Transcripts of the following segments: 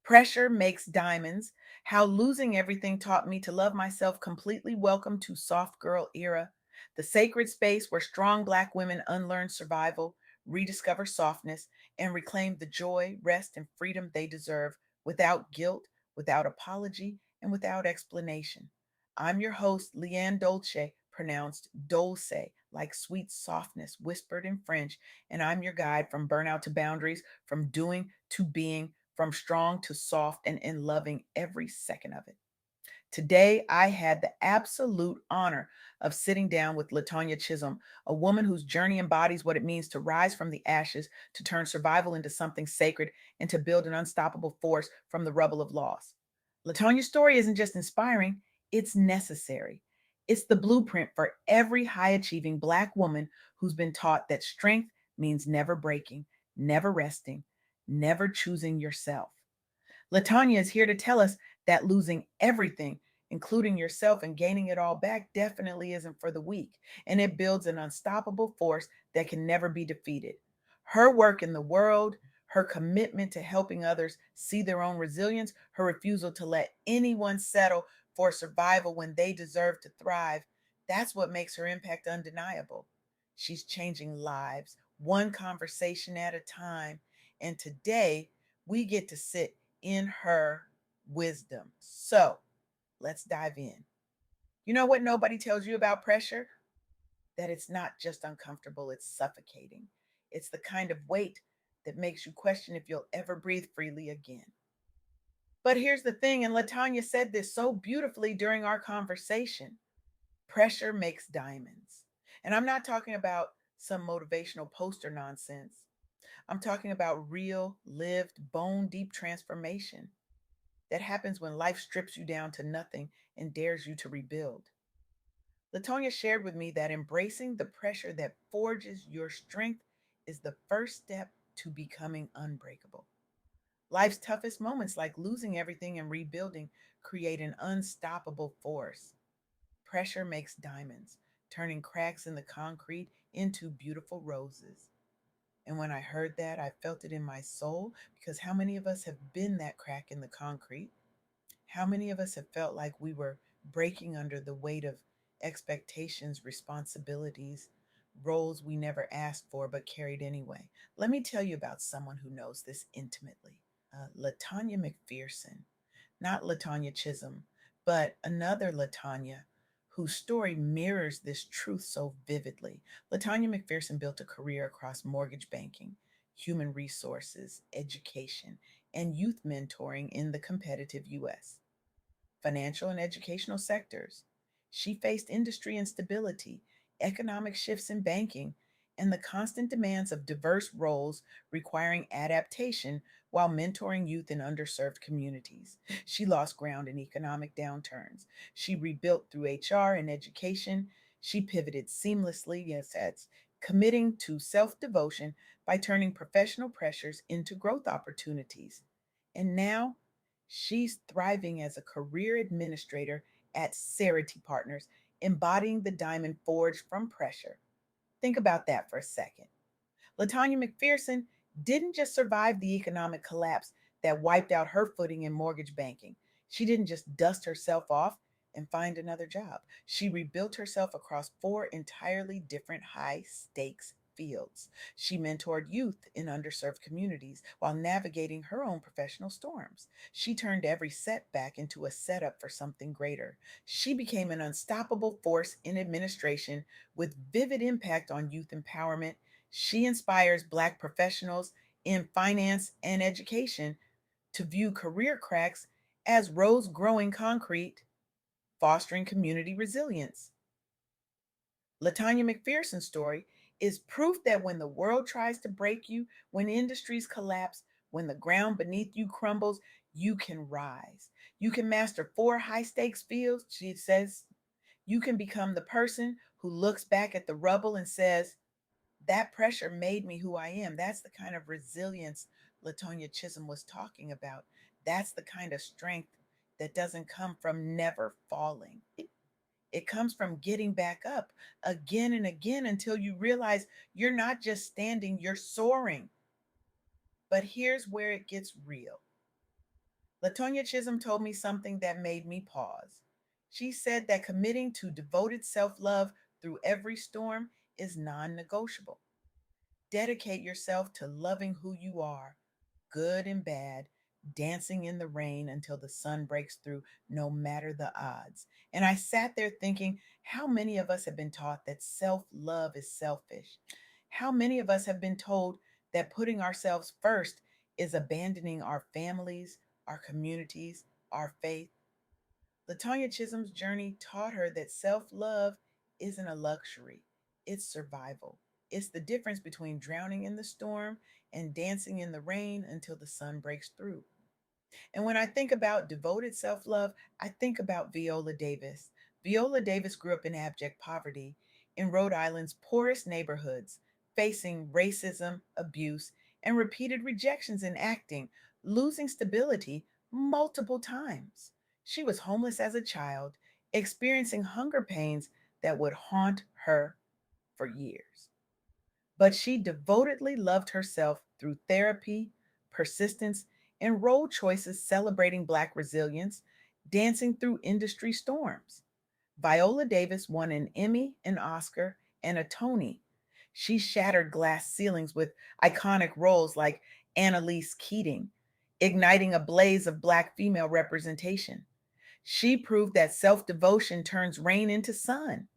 Pressure makes diamonds. How losing everything taught me to love myself completely. Welcome to Soft Girl Era, the sacred space where strong Black women unlearn survival, rediscover softness, and reclaim the joy, rest, and freedom they deserve without guilt, without apology, and without explanation. I'm your host, LeAnne Dolce, pronounced Dolce, like sweet softness whispered in French, and I'm your guide from burnout to boundaries, from doing to being, from strong to soft, and in loving every second of it. Today, I had the absolute honor of sitting down with Latonya Chisolm, a woman whose journey embodies what it means to rise from the ashes, to turn survival into something sacred, and to build an unstoppable force from the rubble of loss. Latonya's story isn't just inspiring, it's necessary. It's the blueprint for every high achieving Black woman who's been taught that strength means never breaking, never resting, never choosing yourself. Latonya is here to tell us that losing everything, including yourself, and gaining it all back definitely isn't for the weak, and it builds an unstoppable force that can never be defeated. Her work in the world, her commitment to helping others see their own resilience, her refusal to let anyone settle for survival when they deserve to thrive, that's what makes her impact undeniable. She's changing lives, one conversation at a time. And today, we get to sit in her wisdom. So let's dive in. You know what nobody tells you about pressure? That it's not just uncomfortable, it's suffocating. It's the kind of weight that makes you question if you'll ever breathe freely again. But here's the thing, and Latanya said this so beautifully during our conversation: pressure makes diamonds. And I'm not talking about some motivational poster nonsense. I'm talking about real, lived, bone deep transformation that happens when life strips you down to nothing and dares you to rebuild. Latonya shared with me that embracing the pressure that forges your strength is the first step to becoming unbreakable. Life's toughest moments, like losing everything and rebuilding, create an unstoppable force. Pressure makes diamonds, turning cracks in the concrete into beautiful roses. And when I heard that, I felt it in my soul, because how many of us have been that crack in the concrete? How many of us have felt like we were breaking under the weight of expectations, responsibilities, roles we never asked for but carried anyway? Let me tell you about someone who knows this intimately. Latonya McPherson, not Latonya Chisholm, but another Latonya whose story mirrors this truth so vividly. Latonya McPherson built a career across mortgage banking, human resources, education, and youth mentoring in the competitive US financial and educational sectors. She faced industry instability, economic shifts in banking, and the constant demands of diverse roles requiring adaptation while mentoring youth in underserved communities. She lost ground in economic downturns. She rebuilt through HR and education. She pivoted seamlessly, yes, that's committing to self devotion by turning professional pressures into growth opportunities. And now she's thriving as a career administrator at Cerity Partners, embodying the diamond forged from pressure. Think about that for a second. Latanya McPherson didn't just survive the economic collapse that wiped out her footing in mortgage banking. She didn't just dust herself off and find another job. She rebuilt herself across four entirely different high stakes fields. She mentored youth in underserved communities while navigating her own professional storms. She turned every setback into a setup for something greater. She became an unstoppable force in administration with vivid impact on youth empowerment. She inspires Black professionals in finance and education to view career cracks as rows growing concrete, fostering community resilience. Latanya McPherson's story is proof that when the world tries to break you, when industries collapse, when the ground beneath you crumbles, you can rise. You can master four high stakes fields, she says. You can become the person who looks back at the rubble and says, that pressure made me who I am. That's the kind of resilience Latonya Chisholm was talking about. That's the kind of strength that doesn't come from never falling. It comes from getting back up again and again until you realize you're not just standing, you're soaring. But here's where it gets real. Latonya Chisholm told me something that made me pause. She said that committing to devoted self love through every storm is non negotiable. Dedicate yourself to loving who you are, good and bad, dancing in the rain until the sun breaks through, no matter the odds. And I sat there thinking, how many of us have been taught that self love is selfish? How many of us have been told that putting ourselves first is abandoning our families, our communities, our faith? Latonya Chisholm's journey taught her that self love isn't a luxury, it's survival. It's the difference between drowning in the storm and dancing in the rain until the sun breaks through. And when I think about devoted self love, I think about Viola Davis. Viola Davis grew up in abject poverty in Rhode Island's poorest neighborhoods, facing racism, abuse, and repeated rejections in acting, losing stability multiple times. She was homeless as a child, experiencing hunger pains that would haunt her for years. But she devotedly loved herself through therapy, persistence, and role choices celebrating Black resilience, dancing through industry storms. Viola Davis won an Emmy, an Oscar, and a Tony. She shattered glass ceilings with iconic roles like Annalise Keating, igniting a blaze of Black female representation. She proved that self devotion turns rain into sun.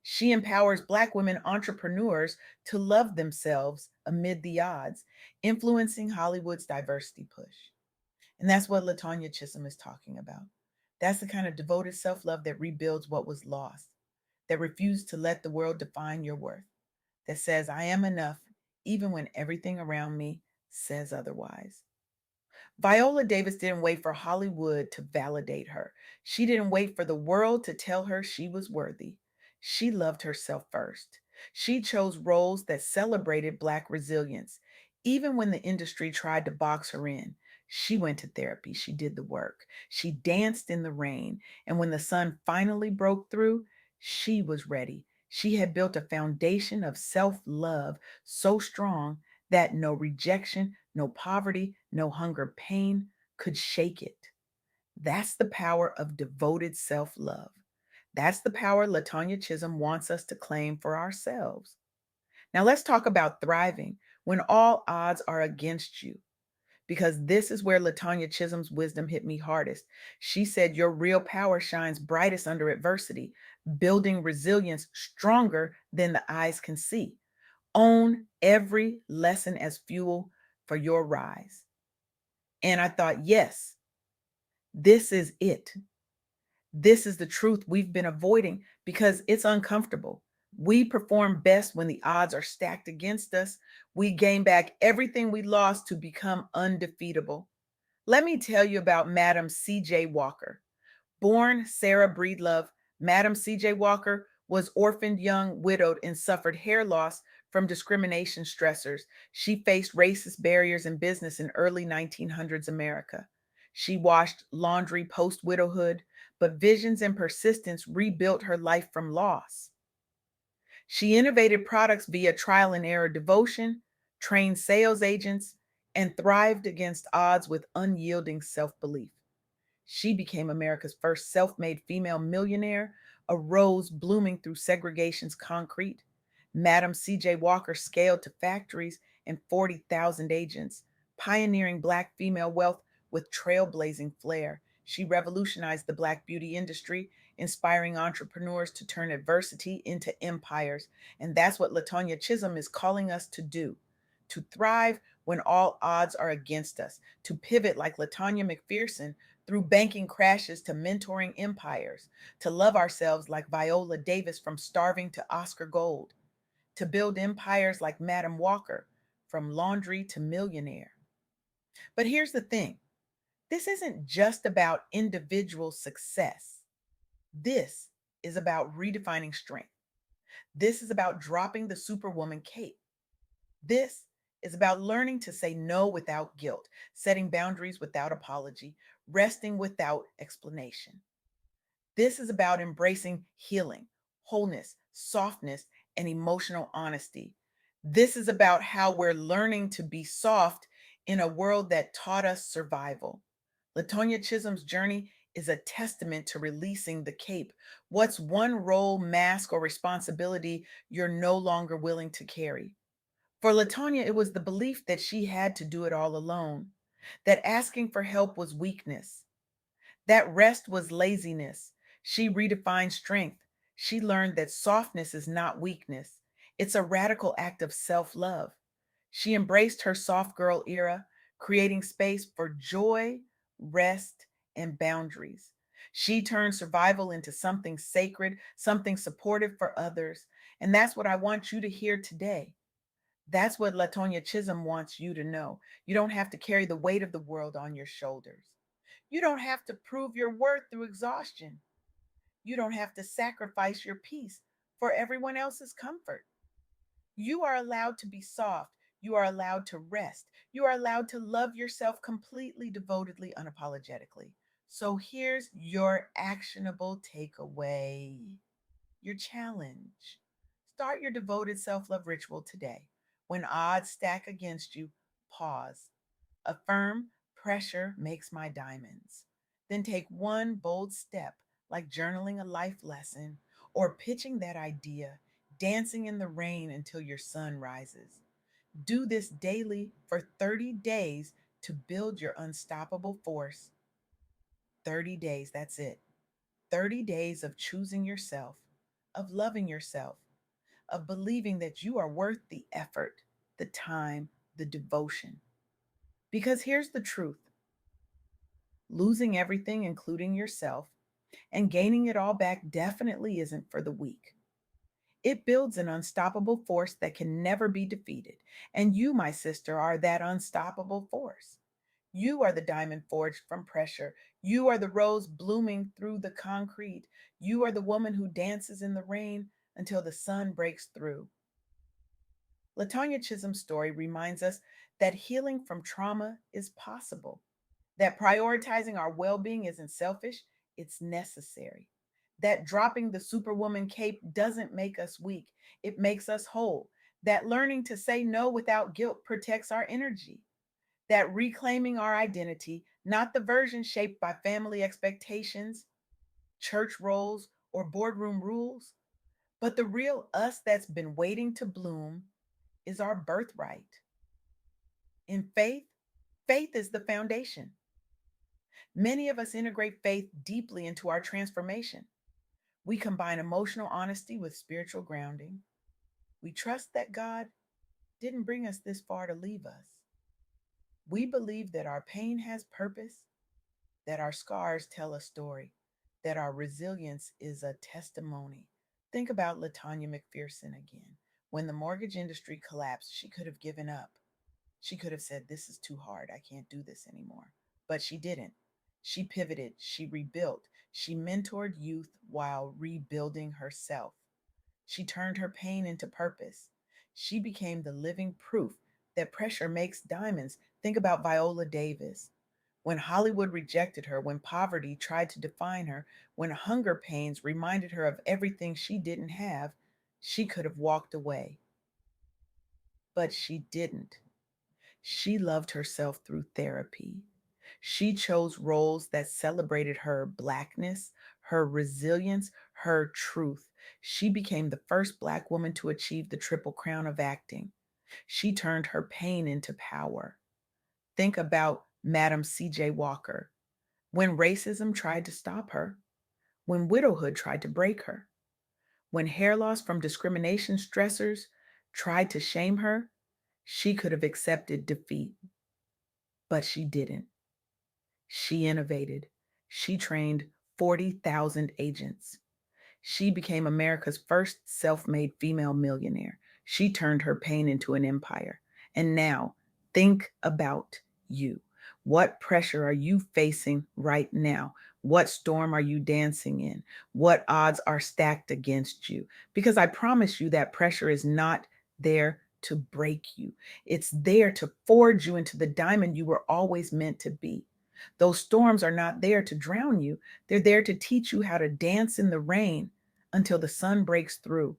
She empowers Black women entrepreneurs to love themselves amid the odds, influencing Hollywood's diversity push. And that's what Latonya Chisholm is talking about. That's the kind of devoted self love that rebuilds what was lost, that refused to let the world define your worth, that says, I am enough, even when everything around me says otherwise. Viola Davis didn't wait for Hollywood to validate her. She didn't wait for the world to tell her she was worthy. She loved herself first. She chose roles that celebrated Black resilience. Even when the industry tried to box her in, she went to therapy. She did the work. She danced in the rain. And when the sun finally broke through, she was ready. She had built a foundation of self love so strong that no rejection, no poverty, no hunger pain could shake it. That's the power of devoted self love. That's the power Latonya Chisholm wants us to claim for ourselves. Now, let's talk about thriving when all odds are against you, because this is where Latonya Chisholm's wisdom hit me hardest. She said, your real power shines brightest under adversity, building resilience stronger than the eyes can see. Own every lesson as fuel for your rise. And I thought, yes, this is it. This is the truth we've been avoiding because it's uncomfortable. We perform best when the odds are stacked against us. We gain back everything we lost to become undefeatable. Let me tell you about Madam C.J. Walker. Born Sarah Breedlove, Madam C.J. Walker was orphaned young, widowed, and suffered hair loss from discrimination stressors. She faced racist barriers in business in early 1900s America. She washed laundry post widowhood, but visions and persistence rebuilt her life from loss. She innovated products via trial and error devotion, trained sales agents, and thrived against odds with unyielding self belief. She became America's first self made female millionaire, a rose blooming through segregation's concrete. Madam C.J. Walker scaled to factories and 40,000 agents, pioneering Black female wealth with trailblazing flair. She revolutionized the Black beauty industry, inspiring entrepreneurs to turn adversity into empires. And that's what Latonya Chisholm is calling us to do, to thrive when all odds are against us, to pivot like Latanya McPherson through banking crashes to mentoring empires, to love ourselves like Viola Davis from starving to Oscar Gold, to build empires like Madam Walker from laundry to millionaire. But here's the thing, this isn't just about individual success. This is about redefining strength. This is about dropping the Superwoman cape. This is about learning to say no without guilt, setting boundaries without apology, resting without explanation. This is about embracing healing, wholeness, softness, and emotional honesty. This is about how we're learning to be soft in a world that taught us survival. Latonya Chisholm's journey is a testament to releasing the cape. What's one role, mask, or responsibility you're no longer willing to carry? For Latonya, it was the belief that she had to do it all alone, that asking for help was weakness, that rest was laziness. She redefined strength. She learned that softness is not weakness, it's a radical act of self love. She embraced her soft girl era, creating space for joy, rest, and boundaries. She turned survival into something sacred, something supportive for others. And that's what I want you to hear today. That's what Latonya Chisholm wants you to know. You don't have to carry the weight of the world on your shoulders. You don't have to prove your worth through exhaustion. You don't have to sacrifice your peace for everyone else's comfort. You are allowed to be soft. You are allowed to rest. You are allowed to love yourself completely, devotedly, unapologetically. So here's your actionable takeaway, your challenge. Start your devoted self love ritual today. When odds stack against you, pause. Affirm, pressure makes my diamonds. Then take one bold step, like journaling a life lesson or pitching that idea, dancing in the rain until your sun rises. Do this daily for 30 days to build your unstoppable force. 30 days, that's it. 30 days of choosing yourself, of loving yourself, of believing that you are worth the effort, the time, the devotion. Because here's the truth: losing everything, including yourself, and gaining it all back definitely isn't for the weak. It builds an unstoppable force that can never be defeated. And you, my sister, are that unstoppable force. You are the diamond forged from pressure. You are the rose blooming through the concrete. You are the woman who dances in the rain until the sun breaks through. Latonya Chisholm's story reminds us that healing from trauma is possible, that prioritizing our well being isn't selfish, it's necessary. That dropping the Superwoman cape doesn't make us weak, it makes us whole. That learning to say no without guilt protects our energy. That reclaiming our identity, not the version shaped by family expectations, church roles, or boardroom rules, but the real us that's been waiting to bloom, is our birthright. In faith, faith is the foundation. Many of us integrate faith deeply into our transformation. We combine emotional honesty with spiritual grounding. We trust that God didn't bring us this far to leave us. We believe that our pain has purpose, that our scars tell a story, that our resilience is a testimony. Think about Latanya McPherson again. When the mortgage industry collapsed, she could have given up. She could have said, "This is too hard. I can't do this anymore." But she didn't. She pivoted. She rebuilt. She mentored youth while rebuilding herself. She turned her pain into purpose. She became the living proof that pressure makes diamonds. Think about Viola Davis. When Hollywood rejected her, when poverty tried to define her, when hunger pains reminded her of everything she didn't have, she could have walked away. But she didn't. She loved herself through therapy. She chose roles that celebrated her blackness, her resilience, her truth. She became the first Black woman to achieve the triple crown of acting. She turned her pain into power. Think about Madam C.J. Walker. When racism tried to stop her, when widowhood tried to break her, when hair loss from discrimination stressors tried to shame her, she could have accepted defeat, but she didn't. She innovated. She trained 40,000 agents. She became America's first self made female millionaire. She turned her pain into an empire. And now, think about you. What pressure are you facing right now? What storm are you dancing in? What odds are stacked against you? Because I promise you that pressure is not there to break you, it's there to forge you into the diamond you were always meant to be. Those storms are not there to drown you, they're there to teach you how to dance in the rain until the sun breaks through.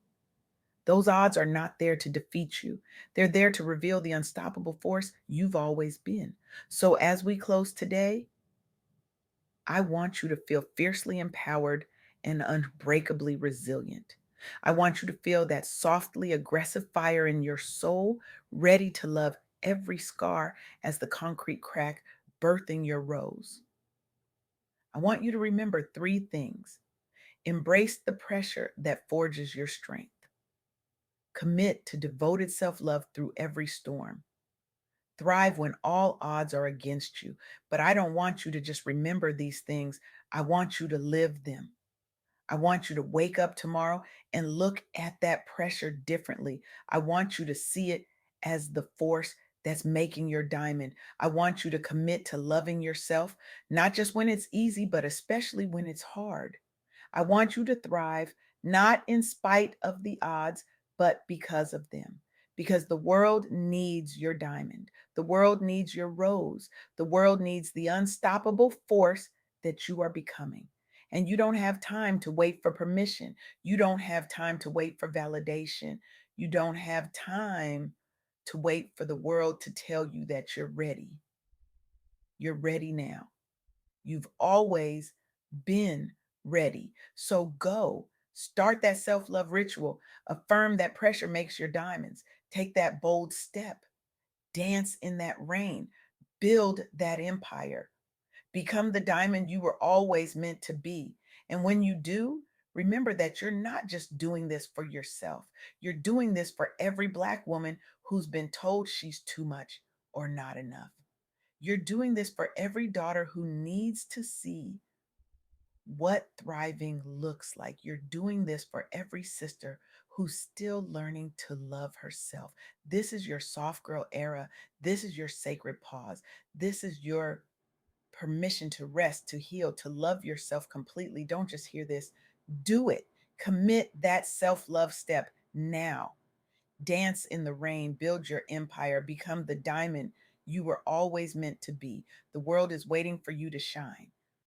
Those odds are not there to defeat you. They're there to reveal the unstoppable force you've always been. So as we close today, I want you to feel fiercely empowered and unbreakably resilient. I want you to feel that softly aggressive fire in your soul, ready to love every scar as the concrete crack birthing your rose. I want you to remember three things. Embrace the pressure that forges your strength. Commit to devoted self love through every storm. Thrive when all odds are against you. But I don't want you to just remember these things, I want you to live them. I want you to wake up tomorrow and look at that pressure differently. I want you to see it as the force that's making your diamond. I want you to commit to loving yourself, not just when it's easy, but especially when it's hard. I want you to thrive, not in spite of the odds, but because of them. Because the world needs your diamond. The world needs your rose. The world needs the unstoppable force that you are becoming. And you don't have time to wait for permission. You don't have time to wait for validation. You don't have time to wait for the world to tell you that you're ready. You're ready now. You've always been ready. So go start that self love ritual. Affirm that pressure makes your diamonds. Take that bold step. Dance in that rain. Build that empire. Become the diamond you were always meant to be. And when you do, remember that you're not just doing this for yourself, you're doing this for every Black woman who's been told she's too much or not enough. You're doing this for every daughter who needs to see what thriving looks like. You're doing this for every sister who's still learning to love herself. This is your soft girl era. This is your sacred pause. This is your permission to rest, to heal, to love yourself completely. Don't just hear this, do it. Commit that self love step now. Dance in the rain, build your empire, become the diamond you were always meant to be. The world is waiting for you to shine.